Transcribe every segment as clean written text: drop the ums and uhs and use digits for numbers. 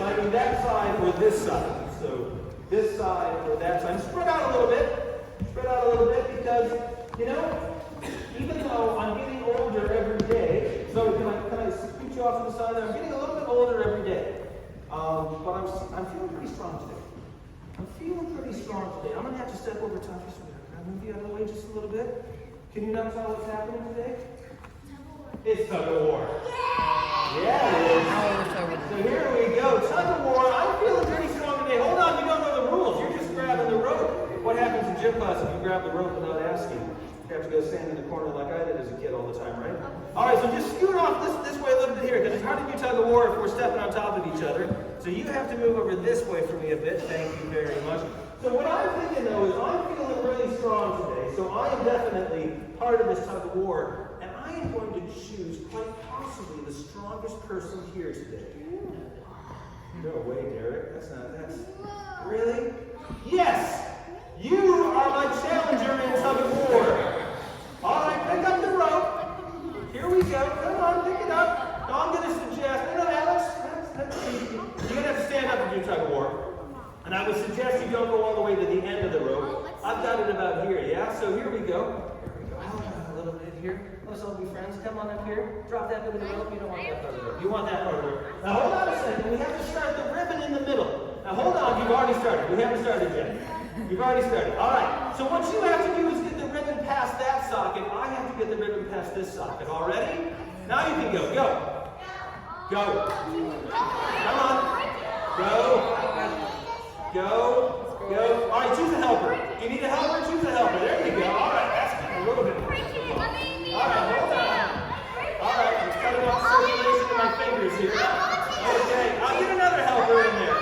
I mean that side or this side. So this side or that side. Spread out a little bit. Spread out a little bit because, you know, even though I'm getting older every day, so can I scoot you off to the side there? I'm getting a little bit older every day. But I'm feeling pretty strong today. I'm feeling pretty strong today. I'm going to have to step over top of you. Can I move you out of the way just a little bit? Can you not tell what's happening today? It's tug-o-war. Yeah, it is. So here we go. Tug-o-war. I'm feeling pretty strong today. Hold on, you don't know the rules. You're just grabbing the rope. What happens in gym class if you grab the rope without asking? You have to go stand in the corner like I did as a kid all the time, right? All right, so just scoot off this way a little bit here, because it's hard to do tug-of-war if we're stepping on top of each other. So you have to move over this way for me a bit. Thank you very much. So what I'm thinking, though, is I'm feeling really strong today. So I am definitely part of this tug-of-war, and I am going to choose quite possibly the strongest person here today. No way, Derek. That's really? Yes! You are my challenger in tug-of-war. All right, pick up the rope. Here we go. Come on, pick it up. Now I'm going to suggest, Alex, you're going to have to stand up and do tug-of-war. And I would suggest you don't go all the way to the end of the rope. I've got it about here, yeah? So here we go. A little bit here. Let's all be friends. Come on up here. Drop that bit of the rope. You don't want that part of the rope. You want that part of the rope. Now hold on a second. We have to start the ribbon in the middle. Now hold on. You've already started. We haven't started yet. You've already started. All right. So what you have to do is get the ribbon past that socket. I have to get the ribbon past this socket. All ready? Now you can go. Go. Go. Come on. Go. Go. Go. All right. Choose a helper. Do you need a helper? Choose a helper. There you go. All right. That's getting a little bit more. All right. Hold on. All right. I'm cutting off circulation in my fingers here. Okay. I'll get another helper in there.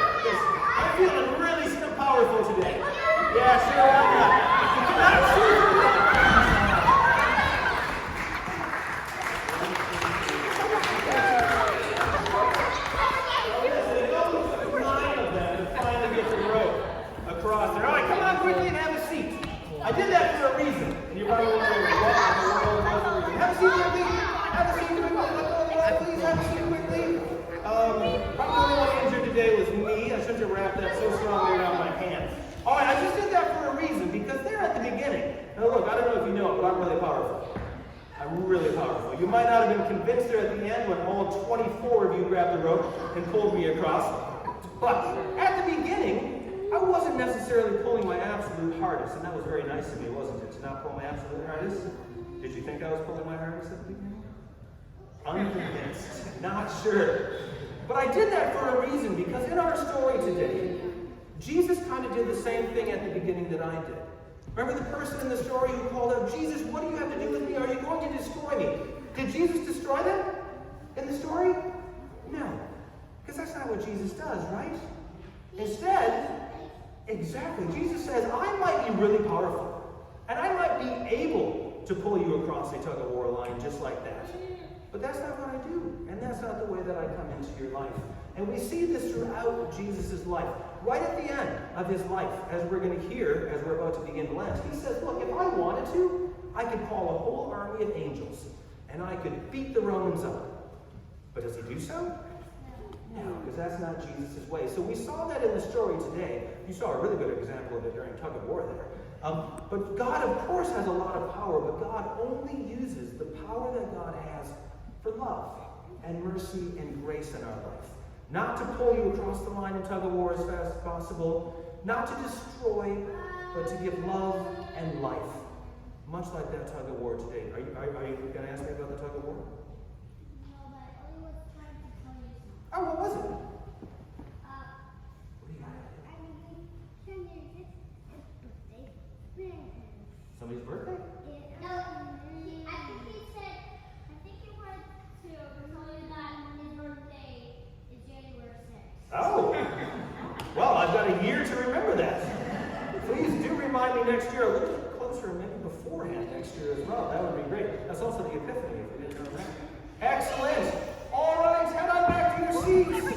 I'm feeling really powerful today. Yeah, sure, why not? You cannot choose. It only took 9 of them to finally get the rope across there. All right, come on quickly and have a seat. I did that for a reason. And you're probably wondering what in the world was the reason. Have a seat quickly. Have a seat quickly. Please have a seat quickly. Probably the only one injured today was me. I shouldn't have wrapped that so strongly around my hand. All right, I just did that for a reason, because they're at the beginning. Now look, I don't know if you know it, but I'm really powerful. I'm really powerful. You might not have been convinced there at the end when all 24 of you grabbed the rope and pulled me across. But at the beginning, I wasn't necessarily pulling my absolute hardest, and that was very nice of me, wasn't it, to not pull my absolute hardest? Did you think I was pulling my hardest at the beginning? Unconvinced. Not sure. But I did that for a reason, because in our story today, Jesus kind of did the same thing at the beginning that I did. Remember the person in the story who called out, Jesus, what do you have to do with me? Are you going to destroy me? Did Jesus destroy them in the story? No. Because that's not what Jesus does, right? Instead, exactly, Jesus says, I might be really powerful. And I might be able to pull you across a tug-of-war line just like that. But that's not what I do. And that's not the way that I come into your life. And we see this throughout Jesus' life. Right at the end of his life, as we're going to hear, as we're about to begin Lent, he says, look, if I wanted to, I could call a whole army of angels, and I could beat the Romans up. But does he do so? No, because that's not Jesus' way. So we saw that in the story today. You saw a really good example of it during tug-of-war there. But God, of course, has a lot of power, but God only uses the power that God has for love and mercy and grace in our life. Not to pull you across the line in tug-of-war as fast as possible, not to destroy, but to give love and life. Much like that tug-of-war today. Are you going to ask me about the tug-of-war? No, but I was trying to tell you something. Oh, what was it? What do you got? Somebody's birthday? No, I think he wanted to tell you that his birthday is January 6th. Oh! Well, I've got a year to remember that. Please do remind me next year, a little bit closer, maybe beforehand next year as well. That would be great. That's also the Epiphany, if we didn't know that. Excellent! All right, head on back to your seats.